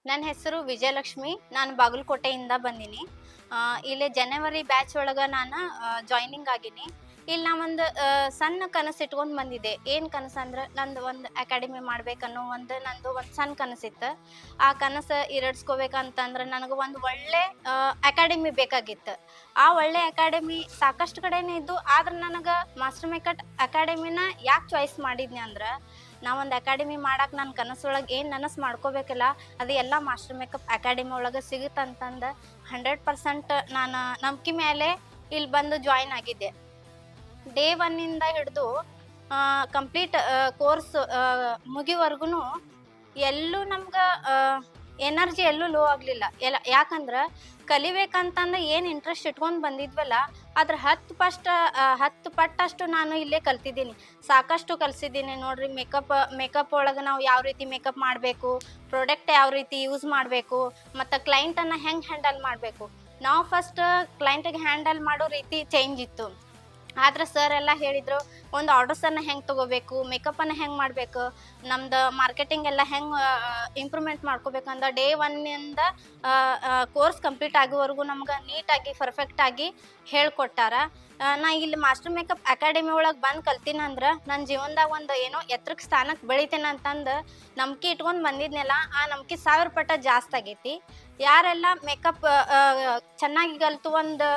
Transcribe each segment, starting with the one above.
ನನ್ನ ಹೆಸರು ವಿಜಯಲಕ್ಷ್ಮಿ. ನಾನು ಬಾಗಲಕೋಟೆಯಿಂದ ಬಂದೀನಿ. ಇಲ್ಲಿ ಜನವರಿ ಬ್ಯಾಚ್ ಒಳಗೆ ನಾನು ಜಾಯ್ನಿಂಗ್ ಆಗೀನಿ. ಇಲ್ಲಿ ನಾ ಒಂದು ಸಣ್ಣ ಕನಸು ಇಟ್ಕೊಂಡು ಬಂದಿದ್ದೆ. ಏನು ಕನಸು ಅಂದ್ರೆ ನಂದು ಒಂದು ಅಕಾಡೆಮಿ ಮಾಡ್ಬೇಕನ್ನೋ ನಂದು ಒಂದು ಸಣ್ಣ ಕನಸಿತ್ತು. ಆ ಕನಸು ಈಡೇರಿಸ್ಕೋಬೇಕಂತಂದ್ರೆ ನನಗೆ ಒಂದು ಒಳ್ಳೆ ಅಕಾಡೆಮಿ ಬೇಕಾಗಿತ್ತು. ಆ ಒಳ್ಳೆ ಅಕಾಡೆಮಿ ಸಾಕಷ್ಟು ಕಡೆನೇ ಇದ್ದು, ಆದ್ರೆ ನನಗೆ ಮಾಸ್ಟರ್ ಮೇಕಪ್ ಅಕಾಡೆಮಿನ ಯಾಕೆ ಚಾಯ್ಸ್ ಮಾಡಿದ್ನಿ ಅಂದ್ರೆ, ನಾ ಒಂದು ಅಕಾಡೆಮಿ ಮಾಡಕ್ಕೆ ನನ್ನ ಕನಸೊಳಗೆ ಏನು ನನಸು ಮಾಡ್ಕೋಬೇಕಲ್ಲ, ಅದು ಎಲ್ಲ ಮಾಸ್ಟರ್ ಮೇಕಪ್ ಅಕಾಡೆಮಿ ಒಳಗೆ ಸಿಗುತ್ತಂತಂದು 100% ನಾನು ನಂಬಿಕೆ ಮೇಲೆ ಇಲ್ಲಿ ಬಂದು ಜಾಯ್ನ್ ಆಗಿದ್ದೆ. ಡೇ 1 ಹಿಡಿದು ಕಂಪ್ಲೀಟ್ ಕೋರ್ಸ್ ಮುಗಿವರೆಗೂ ಎಲ್ಲೂ ನಮ್ಗೆ ಎನರ್ಜಿ ಎಲ್ಲೂ ಲೋ ಆಗಲಿಲ್ಲ. ಯಾಕಂದ್ರೆ ಕಲಿಬೇಕಂತಂದು ಏನು ಇಂಟ್ರೆಸ್ಟ್ ಇಟ್ಕೊಂಡು ಬಂದಿದ್ವಲ್ಲ, ಅದ್ರ 10 ಪಟ್ಟಷ್ಟು ನಾನು ಇಲ್ಲೇ ಕಲ್ತಿದ್ದೀನಿ. ಸಾಕಷ್ಟು ಕಲಿಸಿದ್ದೀನಿ ನೋಡ್ರಿ. ಮೇಕಪ್ ಒಳಗೆ ನಾವು ಯಾವ ರೀತಿ ಮೇಕಪ್ ಮಾಡಬೇಕು, ಪ್ರಾಡಕ್ಟ್ ಯಾವ ರೀತಿ ಯೂಸ್ ಮಾಡಬೇಕು, ಮತ್ತು ಕ್ಲೈಂಟನ್ನು ಹೆಂಗೆ ಹ್ಯಾಂಡಲ್ ಮಾಡಬೇಕು. ನಾವು ಫಸ್ಟ್ ಕ್ಲೈಂಟಿಗೆ ಹ್ಯಾಂಡಲ್ ಮಾಡೋ ರೀತಿ ಚೇಂಜ್ ಇತ್ತು. ಆದ್ರೆ ಸರ್ ಎಲ್ಲ ಹೇಳಿದರು, ಒಂದು ಆರ್ಡರ್ಸನ್ನು ಹೆಂಗೆ ತೊಗೋಬೇಕು, ಮೇಕಪ್ಪನ್ನು ಹೆಂಗೆ ಮಾಡಬೇಕು, ನಮ್ದು ಮಾರ್ಕೆಟಿಂಗ್ ಎಲ್ಲ ಹೆಂಗೆ ಇಂಪ್ರೂವ್ಮೆಂಟ್ ಮಾಡ್ಕೋಬೇಕಂದ ಡೇ 1 ಕೋರ್ಸ್ ಕಂಪ್ಲೀಟ್ ಆಗೋವರೆಗೂ ನಮ್ಗೆ ನೀಟಾಗಿ ಪರ್ಫೆಕ್ಟಾಗಿ ಹೇಳ್ಕೊಟ್ಟಾರ. ನಾ ಇಲ್ಲಿ ಮಾಸ್ಟರ್ ಮೇಕಪ್ ಅಕಾಡೆಮಿ ಒಳಗೆ ಬಂದು ಕಲ್ತೀನಂದ್ರೆ ನನ್ನ ಜೀವನದಾಗ ಒಂದು ಏನೋ ಎತ್ತರಕ್ಕೆ ಸ್ಥಾನಕ್ಕೆ ಬೆಳಿತೇನೆ ಅಂತಂದು ನಂಬಿಕೆ ಇಟ್ಕೊಂಡು ಬಂದಿದ್ನೆಲ್ಲ, ಆ ನಂಬಿಕೆ 1000 ಪಟ್ಟ ಜಾಸ್ತಿ ಆಗೈತಿ. ಯಾರೆಲ್ಲ ಮೇಕಪ್ ಚೆನ್ನಾಗಿ ಕಲಿತು ಒಂದು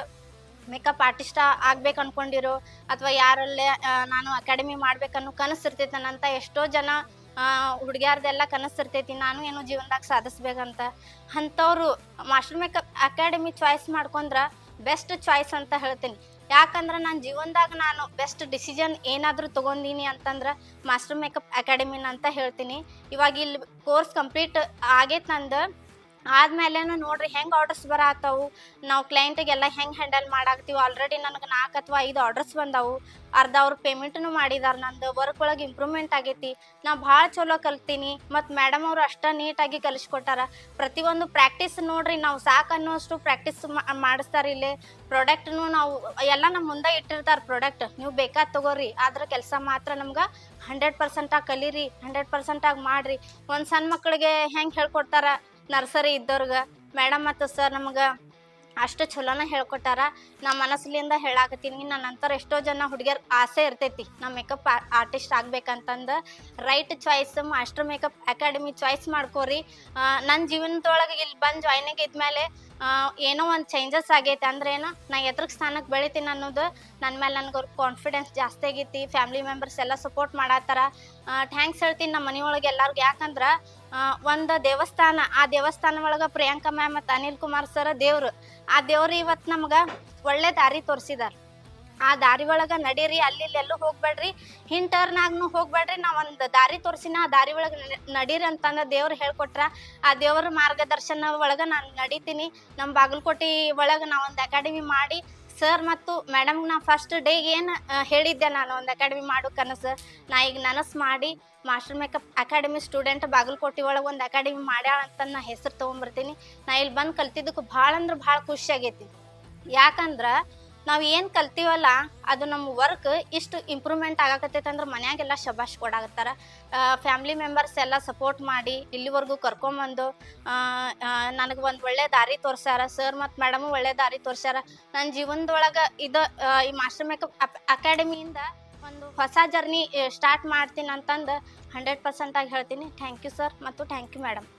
ಮೇಕಪ್ ಆರ್ಟಿಸ್ಟ ಆಗ್ಬೇಕು ಅನ್ಕೊಂಡಿರೋ, ಅಥವಾ ಯಾರಲ್ಲೇ ನಾನು ಅಕಾಡೆಮಿ ಮಾಡ್ಬೇಕನ್ನೋ ಕನಸಿರ್ತೈತನಂತ ಎಷ್ಟೋ ಜನ ಹುಡುಗಿಯಾರ್ದೆಲ್ಲ ಕನಸಿರ್ತೈತಿ, ನಾನು ಏನೋ ಜೀವನದಾಗ ಸಾಧಿಸ್ಬೇಕಂತ. ಅಂಥವ್ರು ಮಾಸ್ಟರ್ ಮೇಕಪ್ ಅಕಾಡೆಮಿ ಚಾಯ್ಸ್ ಮಾಡ್ಕೊಂಡ್ರೆ ಬೆಸ್ಟ್ ಚಾಯ್ಸ್ ಅಂತ ಹೇಳ್ತೀನಿ. ಯಾಕಂದ್ರೆ ನನ್ನ ಜೀವನದಾಗ ನಾನು ಬೆಸ್ಟ್ ಡಿಸಿಷನ್ ಏನಾದರೂ ತೊಗೊಂಡಿನಿ ಅಂತಂದ್ರೆ ಮಾಸ್ಟರ್ ಮೇಕಪ್ ಅಕಾಡೆಮಿನ ಅಂತ ಹೇಳ್ತೀನಿ. ಇವಾಗ ಇಲ್ಲಿ ಕೋರ್ಸ್ ಕಂಪ್ಲೀಟ್ ಆಗೈತೆ ನಂದು. ಆದ್ಮೇಲೆನು ನೋಡ್ರಿ ಹೆಂಗೆ ಆರ್ಡರ್ಸ್ ಬರತ್ತಾವು, ನಾವು ಕ್ಲೈಂಟಿಗೆಲ್ಲ ಹೆಂಗೆ ಹ್ಯಾಂಡಲ್ ಮಾಡಾಕ್ತೀವಿ. ಆಲ್ರೆಡಿ ನನಗೆ 4 ಅಥವಾ 5 ಆರ್ಡರ್ಸ್ ಬಂದಾವು. ಅರ್ಧ ಅವ್ರು ಪೇಮೆಂಟನ್ನು ಮಾಡಿದಾರೆ. ನಂದು ವರ್ಕ್ ಒಳಗೆ ಇಂಪ್ರೂವ್ಮೆಂಟ್ ಆಗೈತಿ. ನಾ ಭಾಳ ಚಲೋ ಕಲ್ತೀನಿ. ಮತ್ತು ಮೇಡಮ್ ಅವರು ಅಷ್ಟು ನೀಟಾಗಿ ಕಲಿಸ್ಕೊಟ್ಟಾರ. ಪ್ರತಿಯೊಂದು ಪ್ರಾಕ್ಟೀಸ್ ನೋಡ್ರಿ, ನಾವು ಸಾಕು ಅನ್ನೋಷ್ಟು ಪ್ರಾಕ್ಟೀಸ್ ಮಾಡಿಸ್ತಾರೆ. ಇಲ್ಲಿ ಪ್ರಾಡಕ್ಟ್ನು ನಾವು ಎಲ್ಲ ನಮ್ಮ ಮುಂದೆ ಇಟ್ಟಿರ್ತಾರೆ. ಪ್ರಾಡಕ್ಟ್ ನೀವು ಬೇಕಾದ ತಗೋರಿ, ಆದ್ರೆ ಕೆಲಸ ಮಾತ್ರ ನಮ್ಗೆ 100% ಆಗಿ ಕಲೀರಿ, 100% ಆಗಿ ಮಾಡಿರಿ. ಒಂದು ಸಣ್ಣ ಮಕ್ಕಳಿಗೆ ಹೆಂಗೆ ಹೇಳ್ಕೊಡ್ತಾರ ನರ್ಸರಿ ಇದ್ದವ್ರಿಗೆ, ಮೇಡಮ್ ಮತ್ತು ಸರ್ ನಮ್ಗೆ ಅಷ್ಟು ಚಲೋನ ಹೇಳ್ಕೊಟ್ಟಾರ. ನಾ ಮನಸ್ಸಿನಿಂದ ಹೇಳಾಕತ್ತೀನಿ. ನನ್ನ ನಂತರ ಎಷ್ಟೋ ಜನ ಹುಡುಗಿಯರ್ ಆಸೆ ಇರ್ತೈತಿ ನಾ ಮೇಕಪ್ ಆರ್ಟಿಸ್ಟ್ ಆಗ್ಬೇಕಂತಂದು. Right choice master makeup academy choice ಮಾಡ್ಕೋರಿ. ನನ್ನ ಜೀವನದೊಳಗೆ ಇಲ್ಲಿ ಬಂದು ಜಾಯ್ನಿಂಗ್ ಇದ್ಮೇಲೆ ಏನೋ ಒಂದು ಚೇಂಜಸ್ ಆಗೈತೆ. ಅಂದ್ರೆ ಏನು, ನಾ ಎತ್ತರಕ್ಕೆ ಸ್ಥಾನಕ್ಕೆ ಬೆಳಿತೀನಿ ಅನ್ನೋದು ನನ್ನ ಮೇಲೆ ನನಗೆ ಕಾನ್ಫಿಡೆನ್ಸ್ ಜಾಸ್ತಿ ಆಗೈತಿ. ಫ್ಯಾಮಿಲಿ ಮೆಂಬರ್ಸ್ ಎಲ್ಲ ಸಪೋರ್ಟ್ ಮಾಡತ್ತಾರ. ಥ್ಯಾಂಕ್ಸ್ ಹೇಳ್ತೀನಿ ನಮ್ಮ ಮನೆಯೊಳಗೆ ಎಲ್ಲರಿಗೂ. ಯಾಕಂದ್ರೆ ಒಂದು ದೇವಸ್ಥಾನ, ಆ ದೇವಸ್ಥಾನ ಒಳಗೆ ಪ್ರಿಯಾಂಕಾ ಮ್ಯಾಮ್ ಮತ್ತು ಅನಿಲ್ ಕುಮಾರ್ ಸರ್ ದೇವ್ರು. ಆ ದೇವ್ರು ಇವತ್ತು ನಮ್ಗೆ ಒಳ್ಳೆ ದಾರಿ ತೋರಿಸಿದಾರೆ. ಆ ದಾರಿ ಒಳಗೆ ನಡೀರಿ, ಅಲ್ಲಿ ಎಲ್ಲೂ ಹೋಗ್ಬೇಡ್ರಿ, ಟರ್ನಾಗ್ನು ಹೋಗ್ಬೇಡ್ರಿ, ನಾ ಒಂದು ದಾರಿ ತೋರಿಸಿನ ಆ ದಾರಿ ಒಳಗೆ ನಡೀರಿ ಅಂತಂದು ದೇವ್ರು ಹೇಳ್ಕೊಟ್ರ. ಆ ದೇವ್ರ ಮಾರ್ಗದರ್ಶನ ಒಳಗೆ ನಾನು ನಡೀತೀನಿ. ನಮ್ಮ ಬಾಗಲಕೋಟೆ ಒಳಗೆ ನಾ ಒಂದು ಅಕಾಡೆಮಿ ಮಾಡಿ ಸರ್ ಮತ್ತು ಮೇಡಮ್ಗೆ ನಾ ಫಸ್ಟ್ ಡೇ ಏನು ಹೇಳಿದ್ದೆ, ನಾನು ಒಂದು ಅಕಾಡೆಮಿ ಮಾಡೋ ಕನಸು, ನಾ ಈಗ ನನಸು ಮಾಡಿ master makeup academy student Bagalkot ಒಳಗೆ ಒಂದು ಅಕಾಡೆಮಿ ಮಾಡ್ಯಾಳ ಅಂತ ನಾ ಹೆಸರು ತೊಗೊಂಬರ್ತೀನಿ. ನಾ ಇಲ್ಲಿ ಬಂದು ಕಲ್ತಿದ್ದಕ್ಕೆ ಭಾಳ ಅಂದ್ರೆ ಭಾಳ ಖುಷಿ ಆಗೈತಿ. ಯಾಕಂದ್ರೆ ನಾವು ಏನು ಕಲ್ತೀವಲ್ಲ, ಅದು ನಮ್ಮ ವರ್ಕ್ ಇಷ್ಟು ಇಂಪ್ರೂವ್ಮೆಂಟ್ ಆಗಾಕತ್ತೈತೆ ಅಂದ್ರೆ ಮನ್ಯಾಗೆಲ್ಲ ಶಬಾಷ್ ಕೊಡಾಕತ್ತಾರ. ಫ್ಯಾಮ್ಲಿ ಮೆಂಬರ್ಸ್ ಎಲ್ಲ ಸಪೋರ್ಟ್ ಮಾಡಿ ಇಲ್ಲಿವರೆಗೂ ಕರ್ಕೊಂಬಂದು ನನಗೆ ಒಂದು ಒಳ್ಳೆ ದಾರಿ ತೋರಿಸ್ಯಾರ. ಸರ್ ಮತ್ತು ಮೇಡಮು ಒಳ್ಳೆ ದಾರಿ ತೋರಿಸ್ಯಾರ. ನನ್ನ ಜೀವನದೊಳಗೆ ಇದು ಈ ಮಾಸ್ಟರ್ ಮೇಕಪ್ ಅಕಾಡೆಮಿಯಿಂದ ಒಂದು ಹೊಸ ಜರ್ನಿ ಸ್ಟಾರ್ಟ್ ಮಾಡ್ತೀನಿ ಅಂತಂದು 100% ಆಗಿ ಹೇಳ್ತೀನಿ. ಥ್ಯಾಂಕ್ ಯು ಸರ್ ಮತ್ತು ಥ್ಯಾಂಕ್ ಯು ಮೇಡಮ್.